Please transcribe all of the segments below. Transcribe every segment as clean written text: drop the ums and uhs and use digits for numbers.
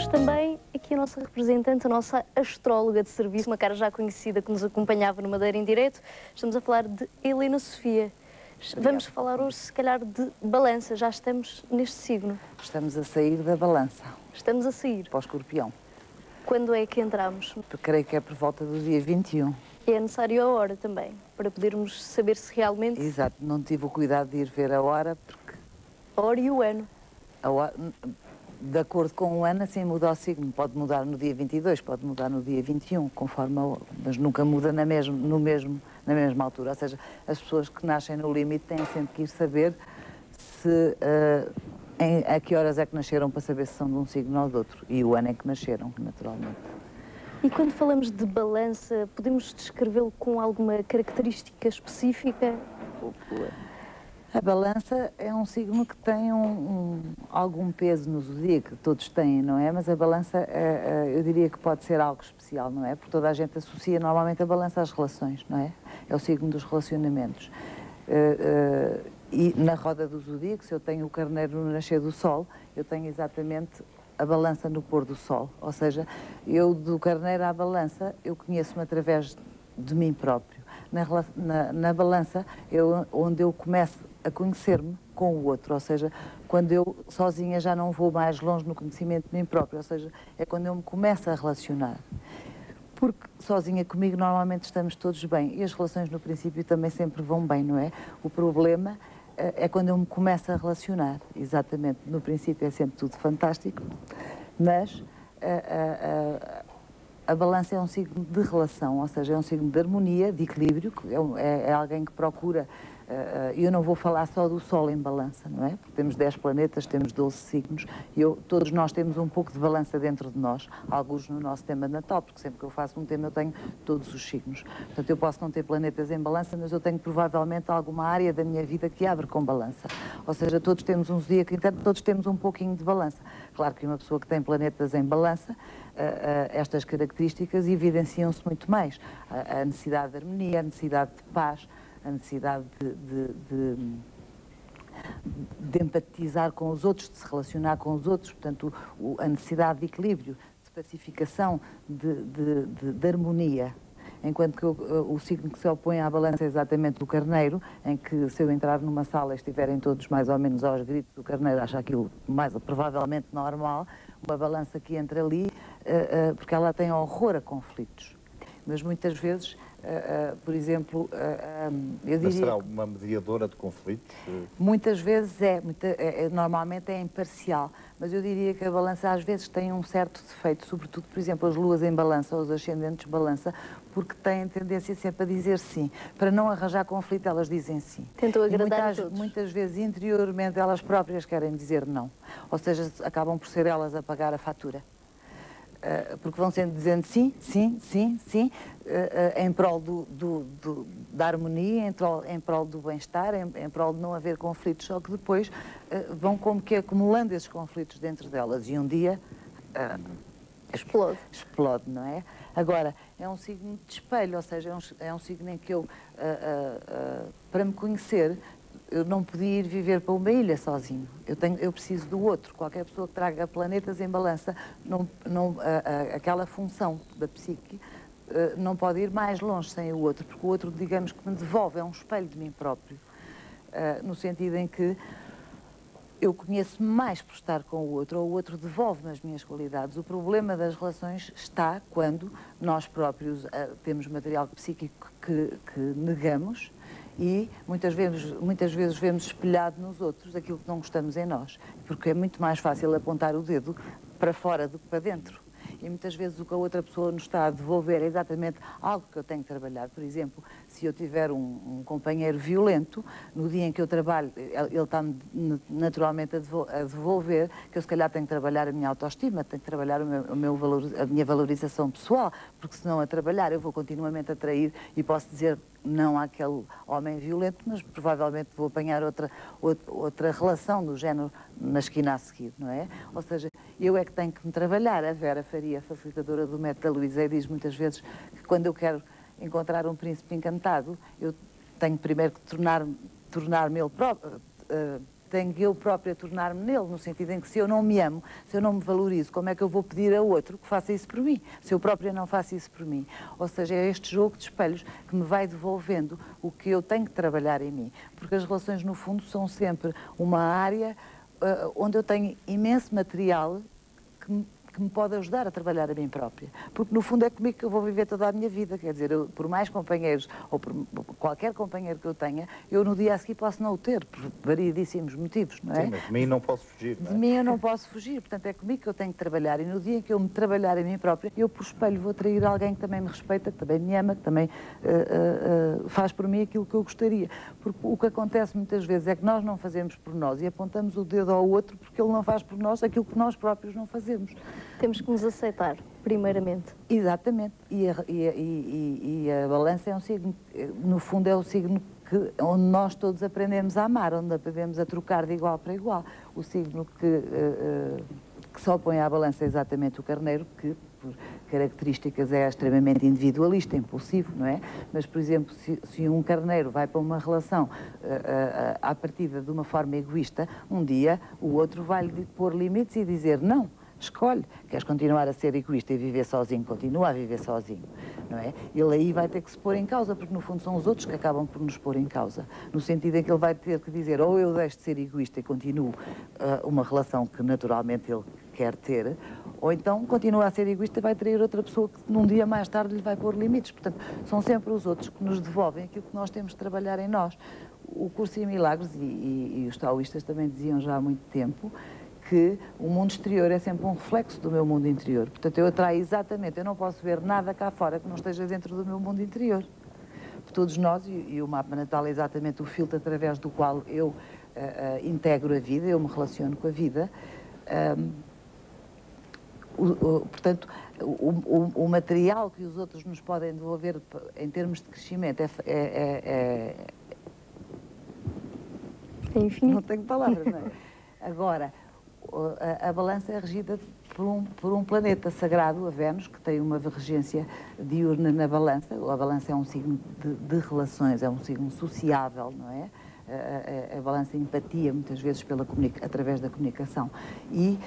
também aqui a nossa representante, a nossa astróloga de serviço, uma cara já conhecida que nos acompanhava no Madeira em Direto. Estamos a falar de Helena Sofia. Vamos falar hoje, se calhar, de balança. Já estamos neste signo. Estamos a sair da balança. Estamos a sair. Para o escorpião. Quando é que entramos? Creio que é por volta do dia 21. É necessário a hora também, para podermos saber se realmente... Exato, não tive o cuidado de ir ver a hora, porque... A hora e o ano. A hora, de acordo com o ano, assim muda o signo. Pode mudar no dia 22, pode mudar no dia 21, conforme a hora, mas nunca muda na mesma altura. Ou seja, as pessoas que nascem no limite têm sempre que ir saber se, a que horas é que nasceram, para saber se são de um signo ou de outro. E o ano em que nasceram, naturalmente. E quando falamos de balança, podemos descrevê-lo com alguma característica específica? A balança é um signo que tem algum peso no zodíaco, todos têm, não é? Mas a balança, eu diria que pode ser algo especial, não é? Porque toda a gente associa normalmente a balança às relações, não é? É o signo dos relacionamentos. E na roda do zodíaco, se eu tenho o carneiro no nascer do sol, eu tenho exatamente a balança no pôr do sol. Ou seja, eu do carneiro à balança, eu conheço-me através de mim próprio. Na balança, onde eu começo a conhecer-me com o outro, ou seja, quando eu sozinha já não vou mais longe no conhecimento de mim próprio, ou seja, é quando eu me começo a relacionar. Porque sozinha comigo normalmente estamos todos bem, e as relações no princípio também sempre vão bem, não é? O problema é quando eu me começo a relacionar, exatamente. No princípio é sempre tudo fantástico, mas a balança é um signo de relação, ou seja, é um signo de harmonia, de equilíbrio, é alguém que procura. Eu não vou falar só do Sol em balança, não é? Porque temos 10 planetas, temos 12 signos, e todos nós temos um pouco de balança dentro de nós, alguns no nosso tema natal, porque sempre que eu faço um tema eu tenho todos os signos. Portanto, eu posso não ter planetas em balança, mas eu tenho provavelmente alguma área da minha vida que abre com balança. Ou seja, todos temos um zodíaco interno, todos temos um pouquinho de balança. Claro que uma pessoa que tem planetas em balança, estas características evidenciam-se muito mais. A necessidade de harmonia, a necessidade de paz, a necessidade de empatizar com os outros, de se relacionar com os outros, portanto, a necessidade de equilíbrio, de pacificação, de harmonia. Enquanto que o signo que se opõe à balança é exatamente o carneiro, em que se eu entrar numa sala e estiverem todos mais ou menos aos gritos, o carneiro acha aquilo provavelmente normal, uma balança que entra ali, porque ela tem horror a conflitos. Mas muitas vezes, por exemplo, eu diria... Mas será uma mediadora de conflitos? Muitas vezes normalmente é imparcial, mas eu diria que a balança às vezes tem um certo defeito, sobretudo, por exemplo, as luas em balança ou os ascendentes balança, porque têm tendência sempre a dizer sim. Para não arranjar conflito, elas dizem sim. Tentam agradar a todos. Muitas vezes, interiormente, elas próprias querem dizer não. Ou seja, acabam por ser elas a pagar a fatura. Porque vão sempre dizendo sim, sim, sim, sim, em prol da harmonia, em prol do bem-estar, em prol de não haver conflitos, só que depois vão como que acumulando esses conflitos dentro delas e um dia explode, não é? Agora, é um signo de espelho, ou seja, é um signo em que eu, para me conhecer, eu não podia ir viver para uma ilha sozinho. Eu preciso do outro. Qualquer pessoa que traga planetas em balança, aquela função da psique não pode ir mais longe sem o outro, porque o outro, digamos que me devolve, é um espelho de mim próprio. No sentido em que eu conheço-me mais por estar com o outro devolve-me as minhas qualidades. O problema das relações está quando nós próprios temos material psíquico que negamos, e muitas vezes vemos espelhado nos outros aquilo que não gostamos em nós, porque é muito mais fácil apontar o dedo para fora do que para dentro. E muitas vezes o que a outra pessoa nos está a devolver é exatamente algo que eu tenho que trabalhar. Por exemplo, se eu tiver um companheiro violento, no dia em que eu trabalho, ele está-me naturalmente a devolver, que eu se calhar tenho que trabalhar a minha autoestima, tenho que trabalhar a minha valorização pessoal, porque se não a trabalhar eu vou continuamente atrair e posso dizer não àquele homem violento, mas provavelmente vou apanhar outra relação do género na esquina a seguir, não é? Ou seja, eu é que tenho que me trabalhar. A Vera Faria, facilitadora do método da Luísa, diz muitas vezes que quando eu quero encontrar um príncipe encantado, eu tenho primeiro que tornar-me ele próprio, tenho eu própria tornar-me nele, no sentido em que se eu não me amo, se eu não me valorizo, como é que eu vou pedir a outro que faça isso por mim, se eu própria não faço isso por mim? Ou seja, é este jogo de espelhos que me vai devolvendo o que eu tenho que trabalhar em mim, porque as relações, no fundo, são sempre uma área onde eu tenho imenso material que me pode ajudar a trabalhar a mim própria. Porque, no fundo, é comigo que eu vou viver toda a minha vida. Quer dizer, eu, por mais companheiros, ou por qualquer companheiro que eu tenha, eu no dia a seguir posso não o ter, por variedíssimos motivos, não é? Sim, mas de mim não posso fugir, não é? De mim eu não posso fugir, portanto, é comigo que eu tenho que trabalhar. E no dia em que eu me trabalhar a mim própria, eu, por espelho, vou atrair alguém que também me respeita, que também me ama, que também faz por mim aquilo que eu gostaria. Porque o que acontece muitas vezes é que nós não fazemos por nós e apontamos o dedo ao outro porque ele não faz por nós aquilo que nós próprios não fazemos. Temos que nos aceitar, primeiramente. Exatamente. E a balança é um signo, no fundo é o signo onde nós todos aprendemos a amar, onde aprendemos a trocar de igual para igual. O signo que se opõe à balança é exatamente o carneiro, que por características é extremamente individualista, impulsivo, não é? Mas, por exemplo, se um carneiro vai para uma relação à partida de uma forma egoísta, um dia o outro vai-lhe pôr limites e dizer não. Escolhe, queres continuar a ser egoísta e viver sozinho, continua a viver sozinho, não é? Ele aí vai ter que se pôr em causa, porque no fundo são os outros que acabam por nos pôr em causa, no sentido em que ele vai ter que dizer ou eu deixo de ser egoísta e continuo uma relação que naturalmente ele quer ter, ou então continua a ser egoísta e vai trair outra pessoa que num dia mais tarde lhe vai pôr limites. Portanto, são sempre os outros que nos devolvem aquilo que nós temos de trabalhar em nós. O Curso em Milagres, e os taoístas também diziam já há muito tempo, que o mundo exterior é sempre um reflexo do meu mundo interior. Portanto, eu atraio exatamente, eu não posso ver nada cá fora que não esteja dentro do meu mundo interior. Todos nós, e o mapa natal é exatamente o filtro através do qual eu integro a vida, eu me relaciono com a vida. Portanto, o material que os outros nos podem devolver em termos de crescimento Enfim. Não tenho palavras, não é? Agora, a balança é regida por um planeta sagrado, a Vênus, que tem uma regência diurna na balança. A balança é um signo de relações, é um signo sociável, não é? A balança empatia, muitas vezes, através da comunicação. E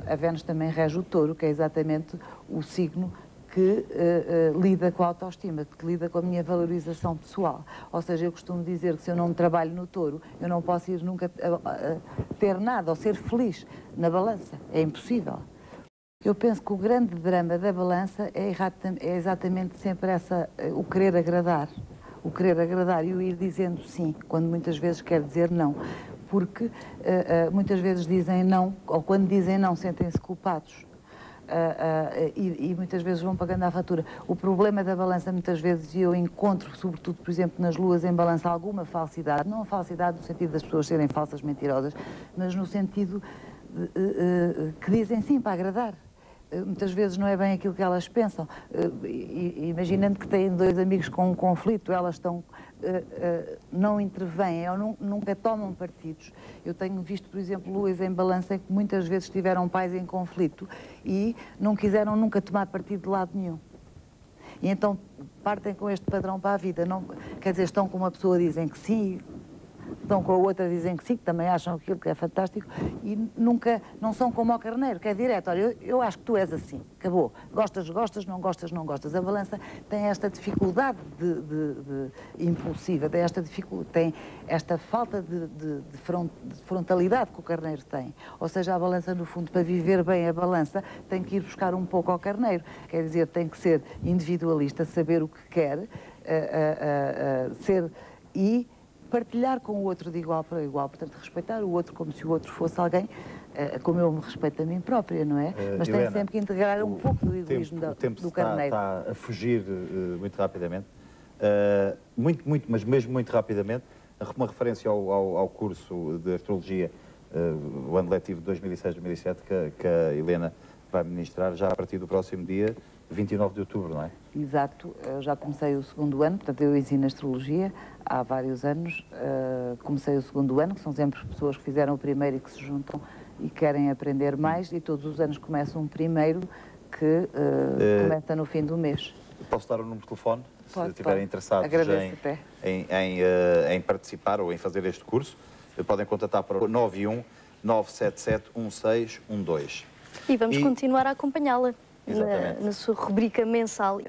a Vênus também rege o touro, que é exatamente o signo que lida com a autoestima, que lida com a minha valorização pessoal. Ou seja, eu costumo dizer que se eu não trabalho no touro, eu não posso ir nunca ter nada ou ser feliz na balança. É impossível. Eu penso que o grande drama da balança é exatamente sempre o querer agradar. O querer agradar e o ir dizendo sim, quando muitas vezes quer dizer não. Porque muitas vezes dizem não, ou quando dizem não sentem-se culpados. E muitas vezes vão pagando a fatura. O problema da balança, muitas vezes, eu encontro, sobretudo, por exemplo, nas luas em balança, alguma falsidade, não a falsidade no sentido das pessoas serem falsas, mentirosas, mas no sentido que dizem sim para agradar. Muitas vezes não é bem aquilo que elas pensam. Imaginando que têm dois amigos com um conflito, elas não intervêm ou nunca tomam partidos. Eu tenho visto, por exemplo, luas em balança em que muitas vezes tiveram pais em conflito e não quiseram nunca tomar partido de lado nenhum. E então partem com este padrão para a vida. Não, quer dizer, estão com uma pessoa, dizem que sim, estão com a outra, dizem que sim, que também acham aquilo que é fantástico, e nunca, não são como ao carneiro, que é direto. Olha, eu acho que tu és assim, acabou. Gostas, gostas, não gostas, não gostas. A balança tem esta dificuldade impulsiva, tem esta falta de frontalidade que o carneiro tem. Ou seja, a balança, no fundo, para viver bem a balança, tem que ir buscar um pouco ao carneiro. Quer dizer, tem que ser individualista, saber o que quer, ser e partilhar com o outro de igual para igual, portanto, respeitar o outro como se o outro fosse alguém, como eu me respeito a mim própria, não é? Mas tem sempre que integrar um pouco do egoísmo do carneiro. Está a fugir muito rapidamente, mas mesmo muito rapidamente. Uma referência ao curso de Astrologia, o ano letivo de 2006-2007, que a Helena vai ministrar já a partir do próximo dia 29 de outubro, não é? Exato, eu já comecei o segundo ano, portanto eu ensino Astrologia há vários anos, comecei o segundo ano, que são sempre pessoas que fizeram o primeiro e que se juntam e querem aprender mais, e todos os anos começa um primeiro que começa no fim do mês. Posso dar o número de telefone, se Pode, estiverem interessados em participar ou em fazer este curso? podem contatar para o 91 977 1612. E vamos continuar a acompanhá-la Exatamente. na sua rubrica mensal.